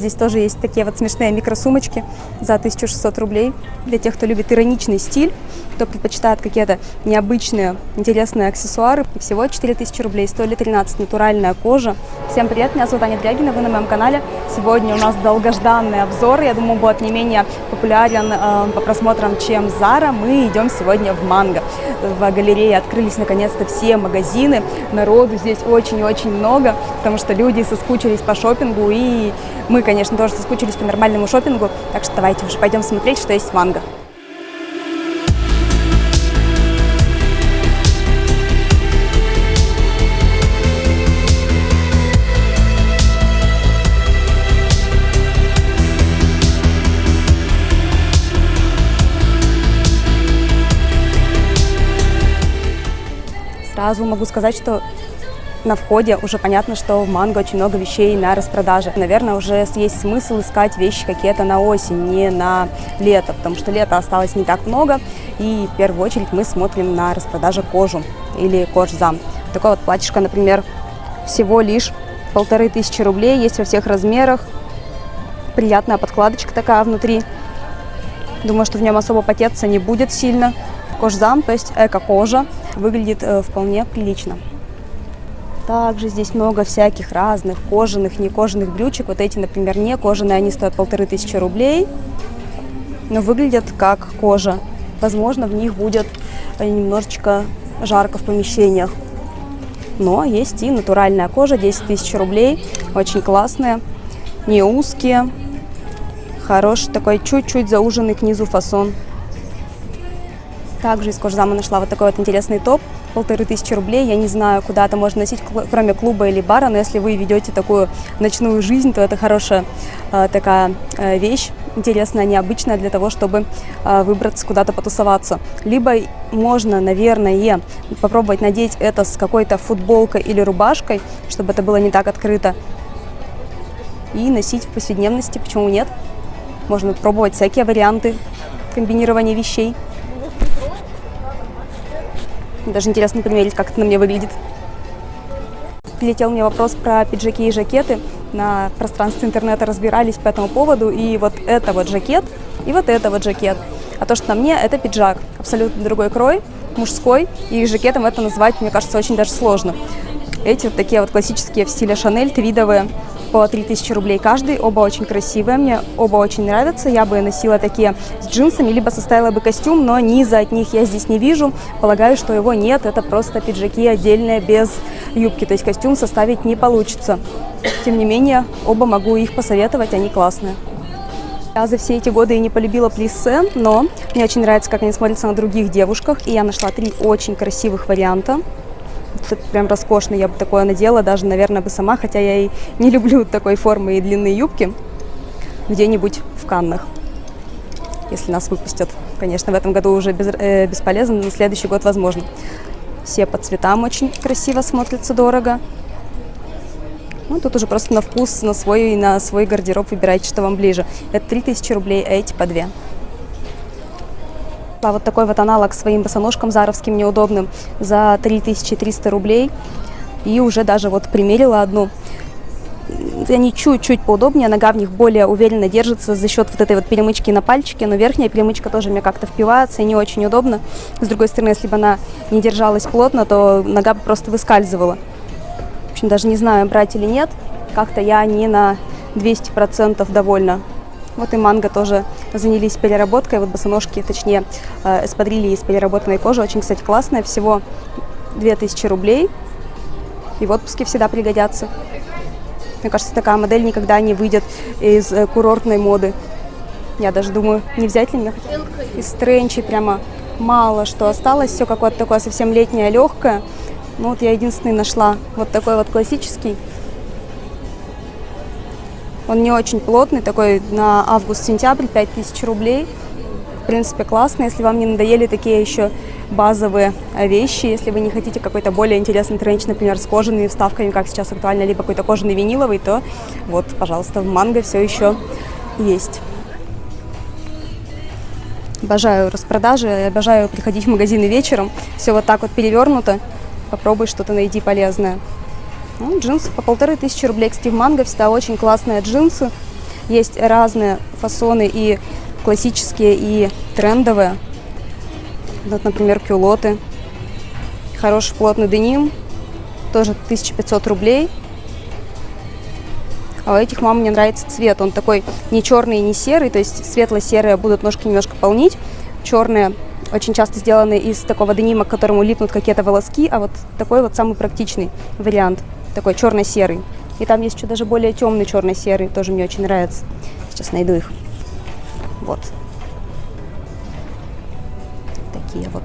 Здесь тоже есть такие вот смешные микросумочки за 1600 рублей. Для тех, кто любит ироничный стиль, кто предпочитает какие-то необычные, интересные аксессуары. И всего 4000 рублей, стоили 13, натуральная кожа. Всем привет, меня зовут Аня Дрягина, вы на моем канале. Сегодня у нас долгожданный обзор, я думаю, будет не менее популярен по просмотрам, чем Zara. Мы идем сегодня в Манго. В галерее открылись наконец-то все магазины, народу здесь очень-очень много, потому что люди соскучились по шопингу, и мы, конечно, тоже соскучились по нормальному шопингу, так что давайте уже пойдем смотреть, что есть в Манго. Сразу могу сказать, что на входе уже понятно, что в Манго очень много вещей на распродаже. Наверное, уже есть смысл искать вещи какие-то на осень, не на лето, потому что лета осталось не так много. И в первую очередь мы смотрим на распродаже кожу или кожзам. Такое вот платьишко, например, всего лишь 1500 рублей, есть во всех размерах. Приятная подкладочка такая внутри. Думаю, что в нем особо потеться не будет сильно. Кожзам, то есть эко-кожа, выглядит вполне прилично. Также здесь много всяких разных кожаных, не кожаных брючек. Вот эти, например, не кожаные, они стоят 1500 рублей, но выглядят как кожа. Возможно, в них будет немножечко жарко в помещениях. Но есть и натуральная кожа, 10 000 рублей, очень классная, не узкие, хороший такой чуть-чуть зауженный к низу фасон. Также из кожзама нашла вот такой вот интересный топ, 1500 рублей. Я не знаю, куда это можно носить, кроме клуба или бара, но если вы ведете такую ночную жизнь, то это хорошая такая вещь, интересная, необычная для того, чтобы выбраться куда-то потусоваться. Либо можно, наверное, попробовать надеть это с какой-то футболкой или рубашкой, чтобы это было не так открыто, и носить в повседневности, почему нет? Можно пробовать всякие варианты комбинирования вещей. Даже интересно примерить, как это на мне выглядит. Прилетел мне вопрос про пиджаки и жакеты. На пространстве интернета разбирались по этому поводу. И вот это вот жакет, и вот это вот жакет. А то, что на мне, это пиджак. Абсолютно другой крой, мужской. И жакетом это назвать, мне кажется, очень даже сложно. Эти вот такие вот классические в стиле Шанель, твидовые, по 3000 рублей каждый. Оба очень красивые, мне оба очень нравятся. Я бы носила такие с джинсами, либо составила бы костюм, но низа от них я здесь не вижу. Полагаю, что его нет, это просто пиджаки отдельные без юбки, то есть костюм составить не получится. Тем не менее, оба могу их посоветовать, они классные. Я за все эти годы и не полюбила плиссе, но мне очень нравится, как они смотрятся на других девушках, и я нашла 3 очень красивых варианта. Это прям роскошно, я бы такое надела, даже, наверное, бы сама, хотя я и не люблю такой формы и длинные юбки, где-нибудь в Каннах, если нас выпустят. Конечно, в этом году уже бесполезно, но на следующий год возможно. Все по цветам очень красиво смотрятся, дорого. Ну, тут уже просто на вкус, на свой гардероб выбирайте, что вам ближе. Это 3000 рублей, а эти по 2. Вот такой вот аналог своим босоножкам заровским неудобным за 3300 рублей. И уже даже вот примерила одну. Они чуть-чуть поудобнее, нога в них более уверенно держится за счет вот этой вот перемычки на пальчике, но верхняя перемычка тоже мне как-то впивается и не очень удобно. С другой стороны, если бы она не держалась плотно, то нога бы просто выскальзывала. В общем, даже не знаю, брать или нет. Как-то я не на 200% довольна. Вот и Манго тоже занялись переработкой. Вот босоножки, точнее, эспадрильи из переработанной кожи. Очень, кстати, классная. Всего 2000 рублей. И в отпуске всегда пригодятся. Мне кажется, такая модель никогда не выйдет из курортной моды. Я даже думаю, не взять ли мне из тренчей прямо мало что осталось. Все какое-то такое совсем летнее, легкое. Ну вот я единственный нашла вот такой вот классический. Он не очень плотный, такой на август-сентябрь, 5000 рублей. В принципе, классно, если вам не надоели такие еще базовые вещи, если вы не хотите какой-то более интересный тренч, например, с кожаными вставками, как сейчас актуально, либо какой-то кожаный виниловый, то вот, пожалуйста, в Манго все еще есть. Обожаю распродажи, обожаю приходить в магазины вечером. Все вот так вот перевернуто. Попробуй что-то найти полезное. Ну, джинсы по 1500 рублей. Кстати, в Манго всегда очень классные джинсы. Есть разные фасоны, и классические, и трендовые. Вот, например, кюлоты. Хороший плотный деним, тоже 1500 рублей. А у этих, мам, мне нравится цвет. Он такой не черный и не серый, то есть светло-серые будут ножки немножко полнить. Черные очень часто сделаны из такого денима, к которому липнут какие-то волоски, а вот такой вот самый практичный вариант, такой черно-серый. И там есть еще даже более темный черно-серый, тоже мне очень нравится. Сейчас найду их. Вот. Такие вот.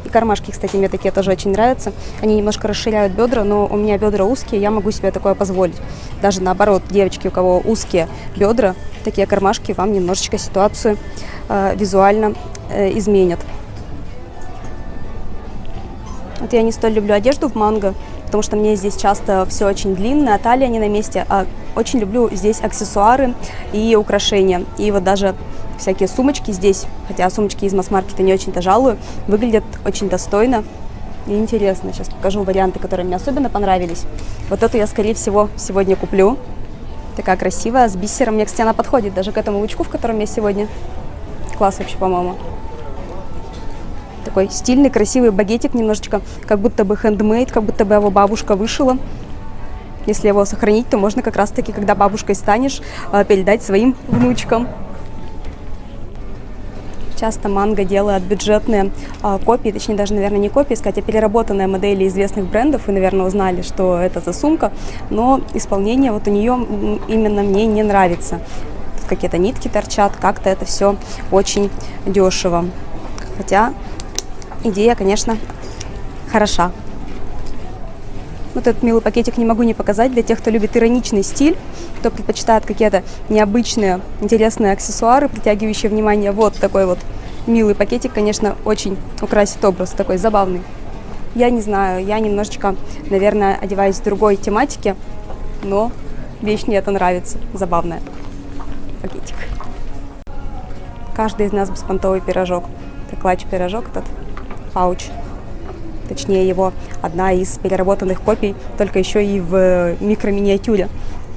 И кармашки, кстати, мне такие тоже очень нравятся. Они немножко расширяют бедра, но у меня бедра узкие, я могу себе такое позволить. Даже наоборот, девочки, у кого узкие бедра, такие кармашки вам немножечко ситуацию визуально изменят. Вот я не столь люблю одежду в манго, потому что мне здесь часто все очень длинное, талия не на месте, а очень люблю здесь аксессуары и украшения. И вот даже всякие сумочки здесь, хотя сумочки из масс-маркета не очень-то жалую, выглядят очень достойно и интересно. Сейчас покажу варианты, которые мне особенно понравились. Вот эту я, скорее всего, сегодня куплю. Такая красивая, с бисером. Мне, кстати, она подходит даже к этому лучку, в котором я сегодня. Класс вообще, по-моему. Такой стильный, красивый багетик, немножечко как будто бы хендмейд, как будто бы его бабушка вышила. Если его сохранить, то можно как раз-таки, когда бабушкой станешь, передать своим внучкам. Часто манго делают бюджетные копии, точнее даже, наверное, не копии, сказать, а переработанные модели известных брендов. Вы, наверное, узнали, что это за сумка, но исполнение вот у нее именно мне не нравится. Тут какие-то нитки торчат, как-то это все очень дешево. Хотя идея, конечно, хороша. Вот этот милый пакетик не могу не показать для тех, кто любит ироничный стиль, кто предпочитает какие-то необычные, интересные аксессуары, притягивающие внимание. Вот такой вот милый пакетик, конечно, очень украсит образ, такой забавный. Я не знаю, я немножечко, наверное, одеваюсь в другой тематике, но вещь мне это нравится, забавная. Пакетик. Каждый из нас беспонтовый пирожок. Это клатч-пирожок этот, пауч. Точнее, его одна из переработанных копий, только еще и в микро-миниатюре.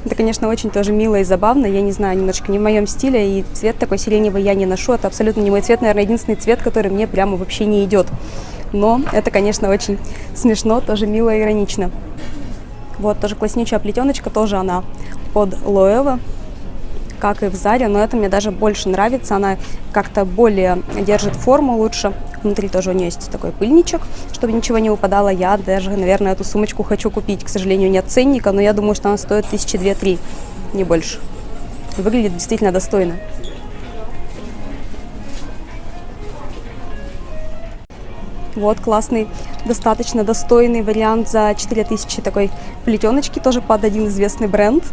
Это, конечно, очень тоже мило и забавно. Я не знаю, немножко не в моем стиле, и цвет такой сиреневый я не ношу. Это абсолютно не мой цвет, наверное, единственный цвет, который мне прямо вообще не идет. Но это, конечно, очень смешно, тоже мило и иронично. Вот, тоже класснючая плетеночка, тоже она под Loewe, как и в Заре, но это мне даже больше нравится. Она как-то более держит форму лучше. Внутри тоже у нее есть такой пыльничек, чтобы ничего не выпадало. Я даже, наверное, эту сумочку хочу купить. К сожалению, нет ценника, но я думаю, что она стоит 1002-3, не больше. Выглядит действительно достойно. Вот классный, достаточно достойный вариант за 4000 такой плетеночки, тоже под один известный бренд.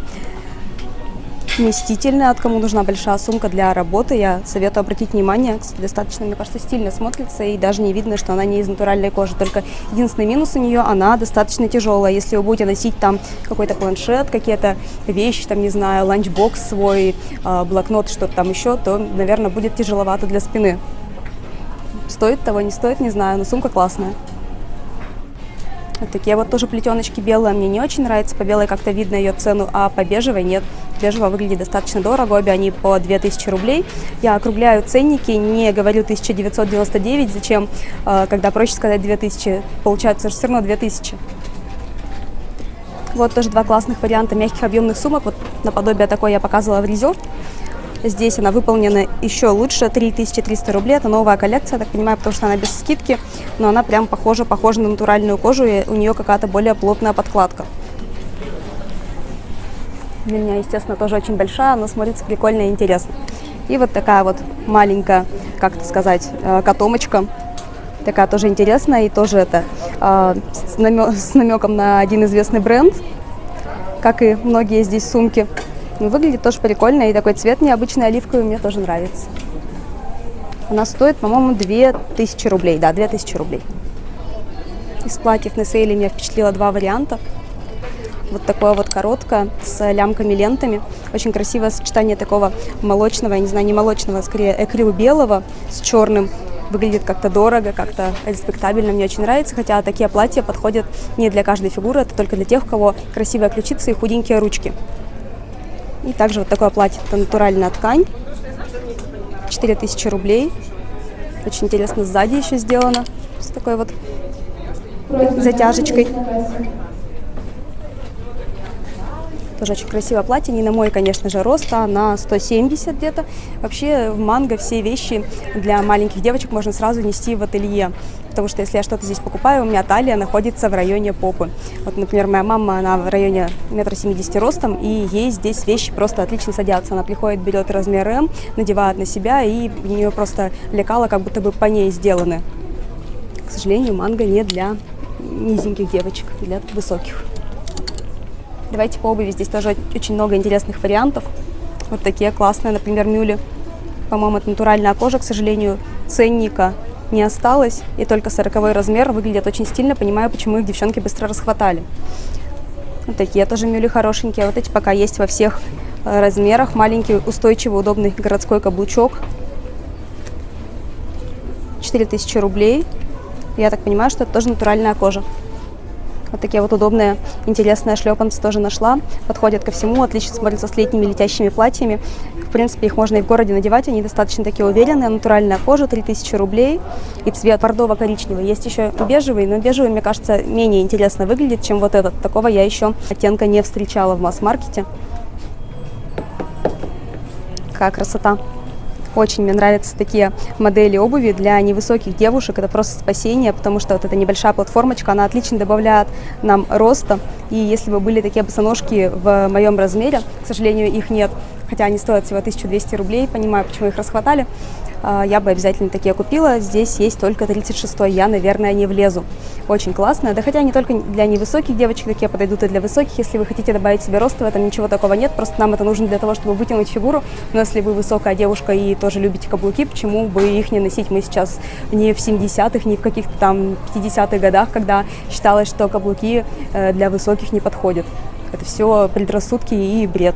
Вместительная, от кому нужна большая сумка для работы, я советую обратить внимание. Кстати, достаточно, мне кажется, стильно смотрится, и даже не видно, что она не из натуральной кожи. Только единственный минус у нее, она достаточно тяжелая. Если вы будете носить там какой-то планшет, какие-то вещи, там, не знаю, ланчбокс свой, блокнот, что-то там еще, то, наверное, будет тяжеловато для спины. Стоит того, не стоит, не знаю, но сумка классная. Вот такие вот тоже плетеночки белые мне не очень нравятся. По белой как-то видно ее цену, а по бежевой нет. Бежевая выглядит достаточно дорого, обе они по 2000 рублей. Я округляю ценники, не говорю 1999, зачем, когда проще сказать 2000, получается все равно 2000. Вот тоже два классных варианта мягких объемных сумок, вот наподобие такой я показывала в Резерв. Здесь она выполнена еще лучше, 3300 рублей, это новая коллекция, я так понимаю, потому что она без скидки, но она прям похожа на натуральную кожу, и у нее какая-то более плотная подкладка. Для меня, естественно, тоже очень большая, но смотрится прикольно и интересно. И вот такая вот маленькая, как это сказать, котомочка, такая тоже интересная, и тоже это с намеком на один известный бренд, как и многие здесь сумки. Выглядит тоже прикольно, и такой цвет необычный оливковый мне тоже нравится. Она стоит, по-моему, 2000 рублей. Да, 2000 рублей. Из платьев на сейле меня впечатлило два варианта. Вот такое вот короткое с лямками-лентами. Очень красивое сочетание такого молочного, я не знаю, не молочного, а скорее экрил белого с черным. Выглядит как-то дорого, как-то респектабельно, мне очень нравится. Хотя такие платья подходят не для каждой фигуры, это только для тех, у кого красивые ключицы и худенькие ручки. И также вот такое платье, это натуральная ткань, 4000 рублей. Очень интересно, сзади еще сделано, с такой вот затяжечкой. Тоже очень красивое платье, не на мой, конечно же, рост, а на 170 где-то. Вообще в Манго все вещи для маленьких девочек можно сразу нести в ателье, потому что если я что-то здесь покупаю, у меня талия находится в районе попы. Вот, например, моя мама, она в районе 1,70 м ростом, и ей здесь вещи просто отлично садятся. Она приходит, берет размер М, надевает на себя, и у нее просто лекала как будто бы по ней сделаны. К сожалению, Манго не для низеньких девочек, для высоких. Давайте по обуви. Здесь тоже очень много интересных вариантов. Вот такие классные, например, мюли. По-моему, это натуральная кожа. К сожалению, ценника не осталось. И только 40-й размер. Выглядят очень стильно. Понимаю, почему их девчонки быстро расхватали. Вот такие тоже мюли хорошенькие. Вот эти пока есть во всех размерах. Маленький, устойчивый, удобный городской каблучок. 4000 рублей. Я так понимаю, что это тоже натуральная кожа. Вот такие вот удобные, интересные шлепанцы тоже нашла. Подходят ко всему, отлично смотрятся с летними летящими платьями. В принципе, их можно и в городе надевать, они достаточно такие уверенные. Натуральная кожа, 3000 рублей. И цвет бордово-коричневый. Есть еще бежевый, но бежевый, мне кажется, менее интересно выглядит, чем вот этот. Такого я еще оттенка не встречала в масс-маркете. Какая красота! Очень мне нравятся такие модели обуви для невысоких девушек. Это просто спасение, потому что вот эта небольшая платформочка, она отлично добавляет нам роста. И если бы были такие босоножки в моем размере, к сожалению, их нет, хотя они стоят всего 1200 рублей, понимаю, почему их расхватали, я бы обязательно такие купила. Здесь есть только 36-й, я, наверное, не влезу. Очень классно. Да хотя не только для невысоких девочек такие подойдут, и для высоких. Если вы хотите добавить себе роста, в этом ничего такого нет. Просто нам это нужно для того, чтобы вытянуть фигуру. Но если вы высокая девушка и тоже любите каблуки, почему бы их не носить? Мы сейчас не в 70-х, не в каких-то там 50-х годах, когда считалось, что каблуки для высоких не подходят. Это все предрассудки и бред.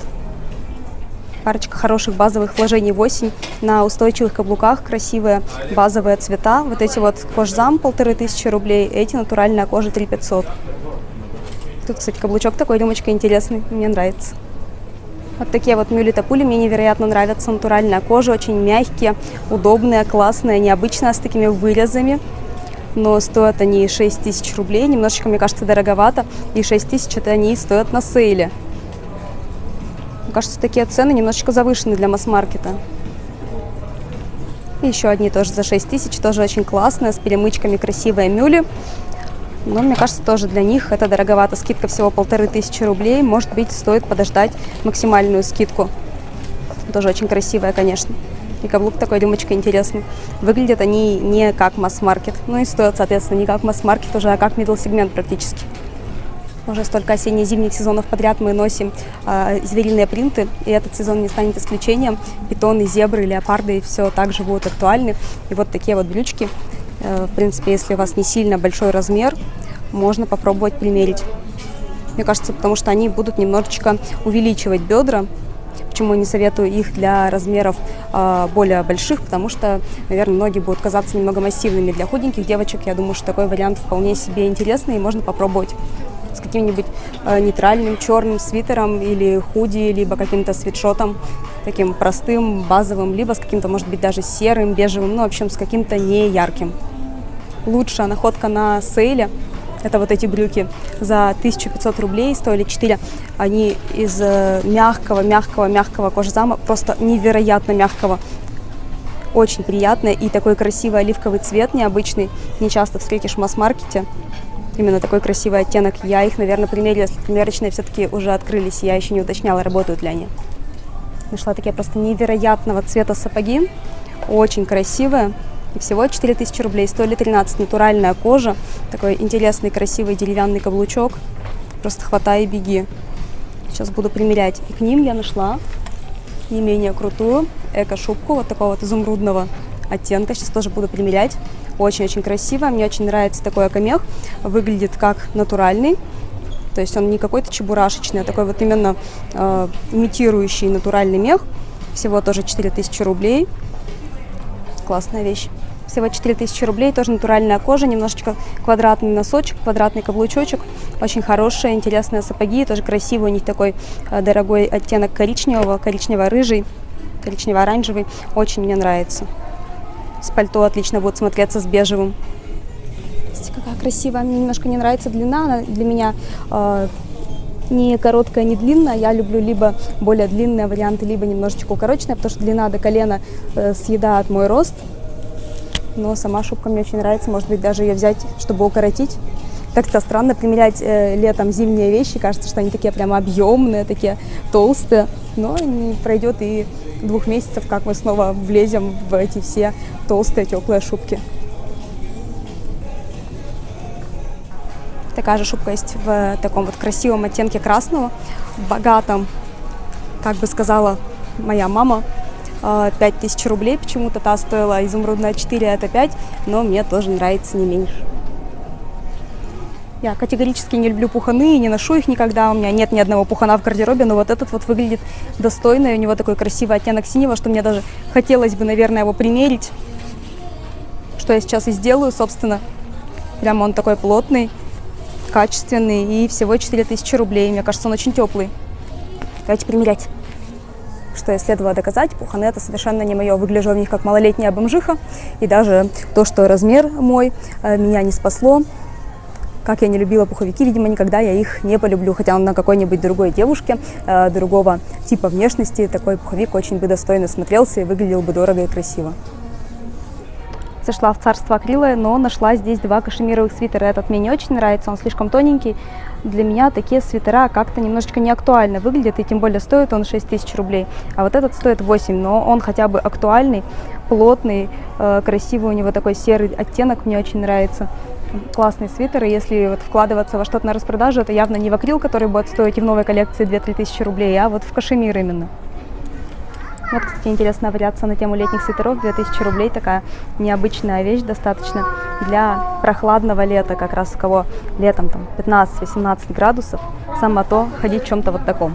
Парочка хороших базовых вложений в осень на устойчивых каблуках, красивые базовые цвета. Вот эти вот кожзам 1500 рублей, эти натуральная кожа 3500. Тут, кстати, каблучок такой, рюмочка интересный, мне нравится. Вот такие вот мюли-топули мне невероятно нравятся. Натуральная кожа, очень мягкие, удобные, классные, необычные, с такими вырезами. Но стоят они 6000 рублей, немножечко, мне кажется, дороговато. И 6000 это они стоят на сейле. Мне кажется, такие цены немножечко завышены для масс-маркета. И еще одни тоже за 6000, тоже очень классные, с перемычками, красивые мюли. Но мне кажется, тоже для них это дороговато. Скидка всего 1500 рублей. Может быть, стоит подождать максимальную скидку. Тоже очень красивая, конечно. И каблук такой, рюмочка интересный. Выглядят они не как масс-маркет. Ну и стоят, соответственно, не как масс-маркет уже, а как middle-сегмент практически. Уже столько осенне-зимних сезонов подряд мы носим звериные принты, и этот сезон не станет исключением. Питоны, зебры, леопарды, и все также будут актуальны. И вот такие вот брючки, в принципе, если у вас не сильно большой размер, можно попробовать примерить. Мне кажется, потому что они будут немножечко увеличивать бедра. Почему не советую их для размеров более больших, потому что, наверное, ноги будут казаться немного массивными. Для худеньких девочек, я думаю, что такой вариант вполне себе интересный, и можно попробовать с каким-нибудь нейтральным черным свитером или худи, либо каким-то свитшотом, таким простым, базовым, либо с каким-то, может быть, даже серым, бежевым, ну, в общем, с каким-то не ярким. Лучшая находка на сейле — это вот эти брюки. За 1500 рублей стоили 4. Они из мягкого кожзама, просто невероятно мягкого. Очень приятные, и такой красивый оливковый цвет необычный. Не часто встретишь в масс-маркете. Именно такой красивый оттенок. Я их, наверное, примерила, если примерочные все-таки уже открылись. Я еще не уточняла, работают ли они. Нашла такие просто невероятного цвета сапоги. Очень красивые. И всего 4000 рублей. Стоили 13. Натуральная кожа. Такой интересный, красивый деревянный каблучок. Просто хватай и беги. Сейчас буду примерять. И к ним я нашла не менее крутую эко-шубку вот такого вот изумрудного оттенка. Сейчас тоже буду примерять. Очень-очень красиво. Мне очень нравится такой эко-мех. Выглядит как натуральный. То есть он не какой-то чебурашечный, а такой вот именно имитирующий натуральный мех. Всего тоже 4000 рублей. Классная вещь. Всего 4000 рублей. Тоже натуральная кожа. Немножечко квадратный носочек, квадратный каблучочек. Очень хорошие, интересные сапоги, тоже красивые. У них такой дорогой оттенок коричневого, коричнево-рыжий, коричнево-оранжевый. Очень мне нравится. С пальто отлично будет смотреться с бежевым. Смотрите, какая красивая. Мне немножко не нравится длина. Она для меня не короткая, не длинная. Я люблю либо более длинные варианты, либо немножечко укороченные, потому что длина до колена съедает мой рост. Но сама шубка мне очень нравится. Может быть, даже ее взять, чтобы укоротить. Так-то странно примерять летом зимние вещи. Кажется, что они такие прямо объемные, такие толстые. Но не пройдет и 2 месяцев, как мы снова влезем в эти все толстые теплые шубки. Такая же шубка есть в таком вот красивом оттенке красного, богатом, как бы сказала моя мама. 5000 рублей почему-то та стоила, изумрудная 4, это 5, но мне тоже нравится не меньше. Я категорически не люблю пуханы и не ношу их никогда. У меня нет ни одного пухана в гардеробе, но вот этот вот выглядит достойно. И у него такой красивый оттенок синего, что мне даже хотелось бы, наверное, его примерить. Что я сейчас и сделаю, собственно. Прямо он такой плотный, качественный и всего 4000 рублей. Мне кажется, он очень теплый. Давайте примерять. Что я следовало доказать, пуханы это совершенно не мое. Выгляжу в них как малолетняя бомжиха. И даже то, что размер мой, меня не спасло. Как я не любила пуховики, видимо, никогда я их не полюблю. Хотя он на какой-нибудь другой девушке, другого типа внешности, такой пуховик очень бы достойно смотрелся и выглядел бы дорого и красиво. Зашла в царство акрила, но нашла здесь 2 кашемировых свитера. Этот мне не очень нравится, он слишком тоненький. Для меня такие свитера как-то немножечко не актуально выглядят, и тем более стоит он 6000 рублей. А вот этот стоит 8, но он хотя бы актуальный, плотный, красивый, у него такой серый оттенок, мне очень нравится. Классный свитер, и если вот вкладываться во что-то на распродажу, это явно не в акрил, который будет стоить и в новой коллекции 2-3 тысячи рублей, а вот в кашемир именно. Вот, кстати, интересная вариация на тему летних свитеров. 2000 рублей, такая необычная вещь достаточно для прохладного лета, как раз у кого летом там 15-18 градусов, само то ходить в чем-то вот таком.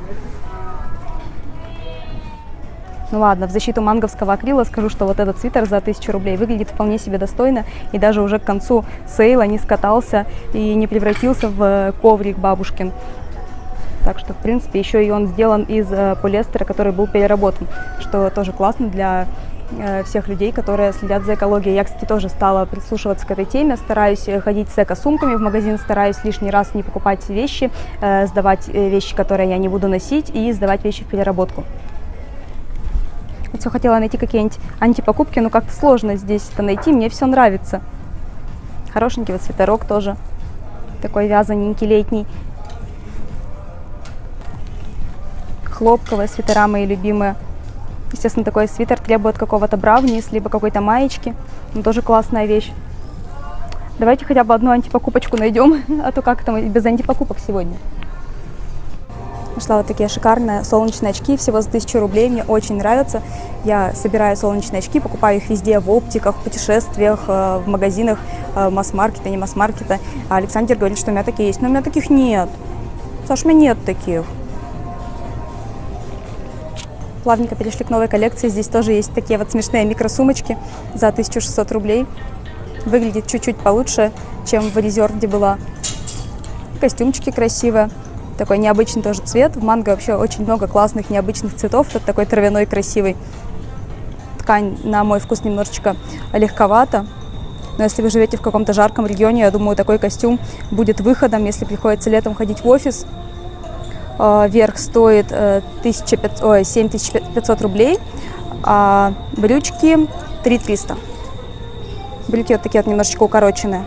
Ну ладно, в защиту манговского акрила скажу, что вот этот свитер за 1000 рублей выглядит вполне себе достойно, и даже уже к концу сейла не скатался и не превратился в коврик бабушкин. Так что, в принципе, еще и он сделан из полиэстера, который был переработан, что тоже классно для всех людей, которые следят за экологией. Я, кстати, тоже стала прислушиваться к этой теме, стараюсь ходить с эко-сумками в магазин, стараюсь лишний раз не покупать вещи, сдавать вещи, которые я не буду носить, и сдавать вещи в переработку. Все хотела найти какие-нибудь антипокупки, но как-то сложно здесь это найти, мне все нравится. Хорошенький вот свитерок тоже, такой вязаненький, летний. Хлопковые свитера мои любимые. Естественно, такой свитер требует какого-то бравниз, либо какой-то маечки, но тоже классная вещь. Давайте хотя бы одну антипокупочку найдем, а то как там без антипокупок сегодня. Нашла вот такие шикарные солнечные очки, всего за 1000 рублей, мне очень нравятся. Я собираю солнечные очки, покупаю их везде, в оптиках, в путешествиях, в магазинах масс-маркета, не масс-маркета. А Александр говорит, что у меня такие есть, но у меня таких нет. Саш, у меня нет таких. Плавненько перешли к новой коллекции, здесь тоже есть такие вот смешные микросумочки за 1600 рублей. Выглядит чуть-чуть получше, чем в резерв, где была. Костюмчики красивые. Такой необычный тоже цвет. В манго вообще очень много классных необычных цветов. Тут такой травяной красивый. Ткань, на мой вкус, немножечко легковата. Но если вы живете в каком-то жарком регионе, я думаю, такой костюм будет выходом, если приходится летом ходить в офис. Верх стоит 7500 рублей, а брючки 3300. Брюки вот такие вот немножечко укороченные.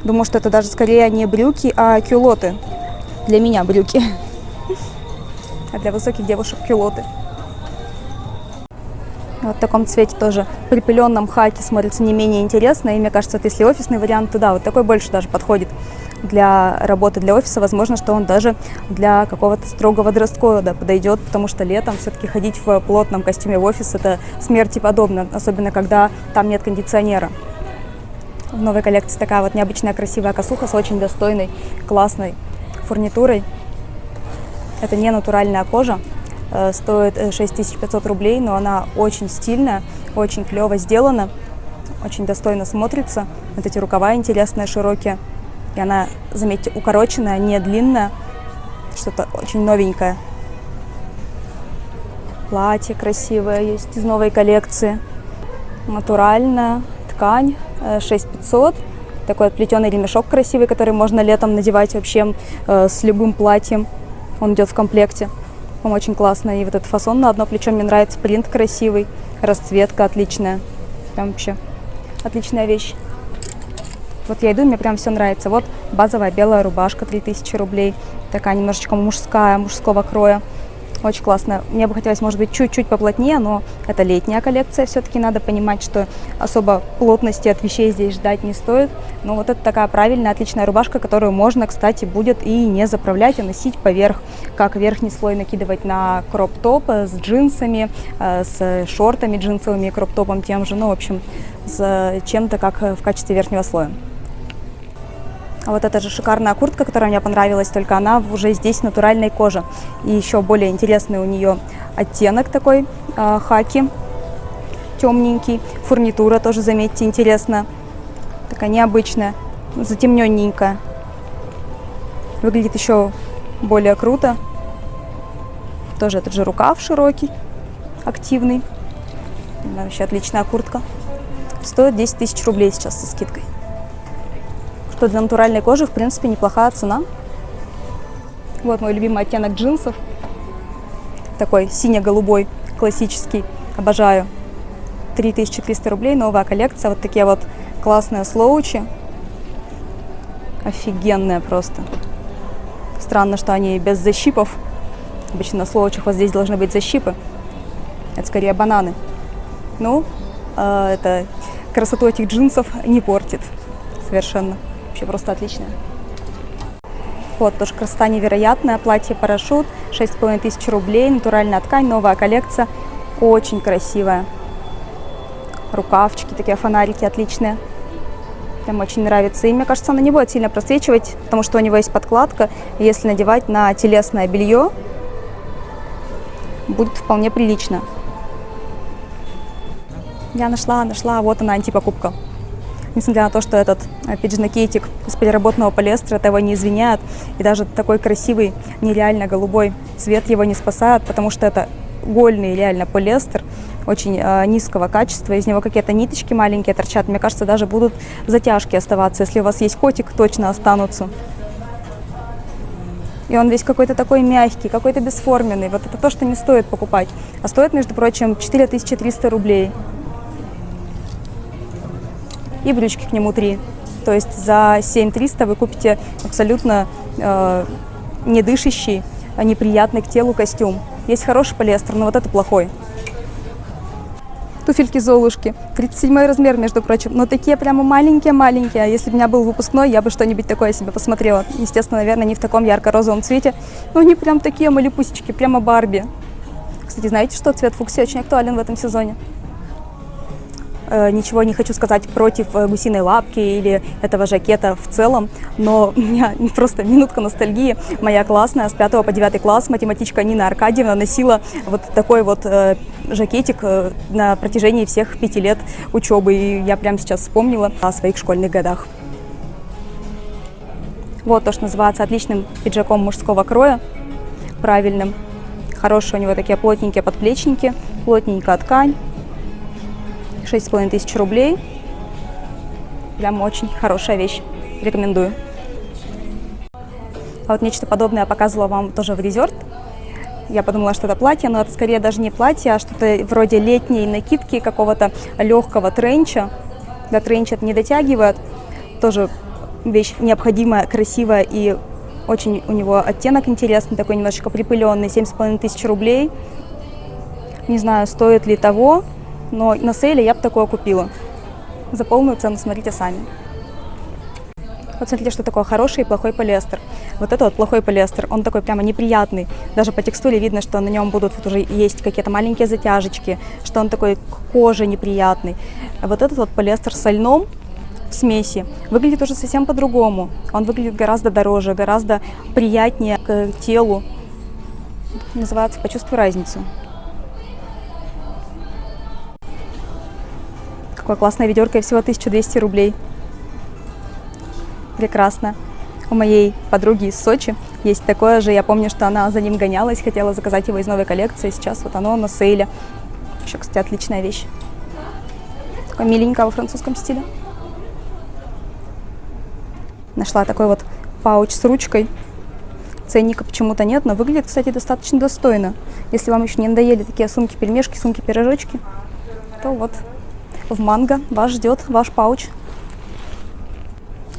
Думаю, что это даже скорее не брюки, а кюлоты. Для меня брюки. А для высоких девушек кюлоты. Вот в таком цвете тоже припыленном хаке смотрится не менее интересно. И мне кажется, вот если офисный вариант, то да, вот такой больше даже подходит для работы, для офиса. Возможно, что он даже для какого-то строгого дресс-кода подойдет, потому что летом все-таки ходить в плотном костюме в офис — это смерти подобно, особенно когда там нет кондиционера. В новой коллекции такая вот необычная красивая косуха с очень достойной, классной фурнитурой. Это не натуральная кожа, стоит 6500 рублей, но она очень стильная, очень клево сделана, очень достойно смотрится. Вот эти рукава интересные, широкие. И она, заметьте, укороченная, не длинная, что-то очень новенькое. Платье красивое есть из новой коллекции. Натуральная ткань, 6500. Такой плетеный ремешок красивый, который можно летом надевать вообще с любым платьем. Он идет в комплекте. Он очень классно. И вот этот фасон на одно плечо мне нравится. Принт красивый, расцветка отличная. Прям вообще отличная вещь. Вот я иду, мне прям все нравится. Вот базовая белая рубашка, 3000 рублей. Такая немножечко мужская, мужского кроя. Очень классно. Мне бы хотелось, может быть, чуть-чуть поплотнее, но это летняя коллекция. Все-таки надо понимать, что особо плотности от вещей здесь ждать не стоит. Но вот это такая правильная, отличная рубашка, которую можно, кстати, будет и не заправлять, а носить поверх. Как верхний слой накидывать на кроп-топ с джинсами, с шортами джинсовыми и кроп-топом тем же. Ну, в общем, с чем-то как в качестве верхнего слоя. А вот эта же шикарная куртка, которая мне понравилась, только она уже здесь натуральной кожи. И еще более интересный у нее оттенок такой, хаки, темненький. Фурнитура тоже, заметьте, интересная. Такая необычная, затемненненькая. Выглядит еще более круто. Тоже этот же рукав широкий, активный. Вообще отличная куртка. Стоит 10 000 рублей сейчас со скидкой. Что для натуральной кожи, в принципе, неплохая цена. Вот мой любимый оттенок джинсов. Такой сине-голубой, классический. Обожаю. 3300 рублей, новая коллекция. Вот такие вот классные слоучи. Офигенные просто. Странно, что они без защипов. Обычно на слоучах вот здесь должны быть защипы. Это скорее бананы. Ну, это красоту этих джинсов не портит совершенно. Вообще просто отлично. Вот, тоже красота невероятная. Платье-парашют, 6500 рублей, натуральная ткань, новая коллекция. Очень красивая. Рукавчики, такие фонарики отличные. Прям очень нравится. И мне кажется, она не будет сильно просвечивать, потому что у него есть подкладка. И если надевать на телесное белье, будет вполне прилично. Я нашла, вот она, антипокупка. Несмотря на то, что этот пиджакетик из переработанного полиэстера, это его не извиняет. И даже такой красивый, нереально голубой цвет его не спасает, потому что это гольный реально полиэстер, очень низкого качества. Из него какие-то ниточки маленькие торчат. Мне кажется, даже будут затяжки оставаться. Если у вас есть котик, точно останутся. И он весь какой-то такой мягкий, какой-то бесформенный. Вот это то, что не стоит покупать. А стоит, между прочим, 4300 рублей. И брючки к нему 3. То есть за 7300 вы купите абсолютно недышащий, неприятный к телу костюм. Есть хороший полиэстер, но вот это плохой. Туфельки Золушки, 37 размер, между прочим, но такие прямо маленькие-маленькие. Если бы у меня был выпускной, я бы что-нибудь такое себе посмотрела. Естественно, наверное, не в таком ярко-розовом цвете, но они прям такие малюпусечки, прямо Барби. Кстати, знаете, что цвет фуксии очень актуален в этом сезоне? Ничего не хочу сказать против гусиной лапки или этого жакета в целом, но у меня просто минутка ностальгии. Моя классная с 5 по 9 класс математичка Нина Аркадьевна носила вот такой вот жакетик на протяжении всех 5 лет учебы. И я прямо сейчас вспомнила о своих школьных годах. Вот то, что называется отличным пиджаком мужского кроя, правильным. Хорошие у него такие плотненькие подплечники, плотненькая ткань. 6500 рублей. Прям очень хорошая вещь. Рекомендую. А вот нечто подобное я показывала вам тоже в Резерт. Я подумала, что это платье, но это скорее даже не платье, а что-то вроде летней накидки, какого-то легкого тренча. До тренча это не дотягивает. Тоже вещь необходимая, красивая и очень у него оттенок интересный, такой немножечко припыленный. 7500 рублей. Не знаю, стоит ли того. Но на сейле я бы такое купила. За полную цену смотрите сами. Вот смотрите, что такое хороший и плохой полиэстер. Вот это вот плохой полиэстер, он такой прямо неприятный. Даже по текстуре видно, что на нем будут вот уже есть какие-то маленькие затяжечки, что он такой к коже неприятный. А вот этот вот полиэстер со льном в смеси выглядит уже совсем по-другому. Он выглядит гораздо дороже, гораздо приятнее к телу. Называется «Почувствуй разницу». Какое классное ведерко, и всего 1200 рублей. прекрасно. У моей подруги из Сочи есть такое же. Я помню, что она за ним гонялась, хотела заказать его из новой коллекции. Сейчас вот оно на сейле. Еще, кстати, отличная вещь. Такое миленькое во французском стиле. Нашла такой вот пауч с ручкой. Ценника почему-то нет, но выглядит, кстати, достаточно достойно. Если вам еще не надоели такие сумки-пельмешки, сумки-пирожочки, то вот в Манго вас ждет ваш пауч.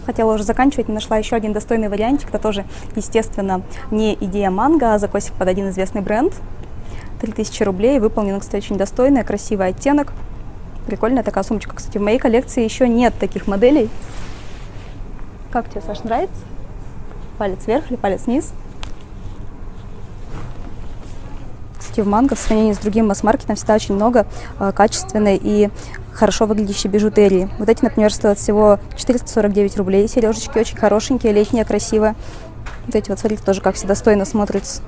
Хотела уже заканчивать, но нашла еще один достойный вариантик. Это тоже, естественно, не идея Манго, а закосик под один известный бренд. 3000 рублей. Выполнен, кстати, очень достойно, красивый оттенок. Прикольная такая сумочка. Кстати, в моей коллекции еще нет таких моделей. Как тебе, Саш, нравится? Палец вверх или палец вниз? Кстати, в Манго в сравнении с другим масс-маркетом всегда очень много качественной и хорошо выглядящей бижутерии. Вот эти, например, стоят всего 449 рублей. Сережечки очень хорошенькие, летние, красивые. Вот эти вот, смотрите, тоже как все достойно смотрятся.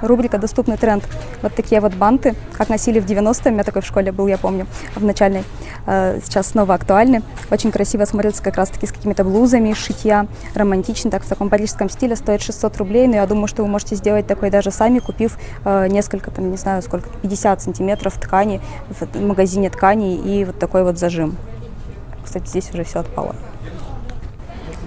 Рубрика «Доступный тренд». Вот такие вот банты, как носили в 90-е, у меня такой в школе был, я помню, в начальной. Сейчас снова актуальны. Очень красиво смотрятся как раз-таки с какими-то блузами, шитья, романтично, так в таком парижском стиле, стоит 600 рублей, но я думаю, что вы можете сделать такой даже сами, купив несколько, там, не знаю сколько, 50 сантиметров ткани в магазине тканей и вот такой вот зажим. Кстати, здесь уже все отпало.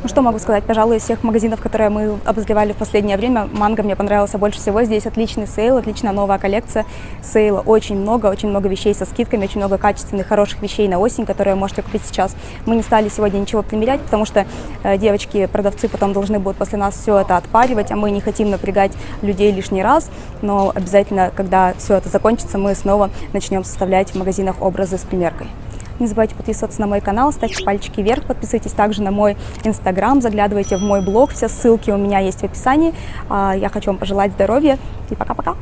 Ну что могу сказать, пожалуй, из всех магазинов, которые мы обозревали в последнее время, Манго мне понравился больше всего. Здесь отличный сейл, отличная новая коллекция. Сейла очень много вещей со скидками, очень много качественных, хороших вещей на осень, которые вы можете купить сейчас. Мы не стали сегодня ничего примерять, потому что девочки-продавцы потом должны будут после нас все это отпаривать, а мы не хотим напрягать людей лишний раз. Но обязательно, когда все это закончится, мы снова начнем составлять в магазинах образы с примеркой. Не забывайте подписываться на мой канал, ставьте пальчики вверх, подписывайтесь также на мой инстаграм, заглядывайте в мой блог, все ссылки у меня есть в описании. Я хочу вам пожелать здоровья и пока-пока!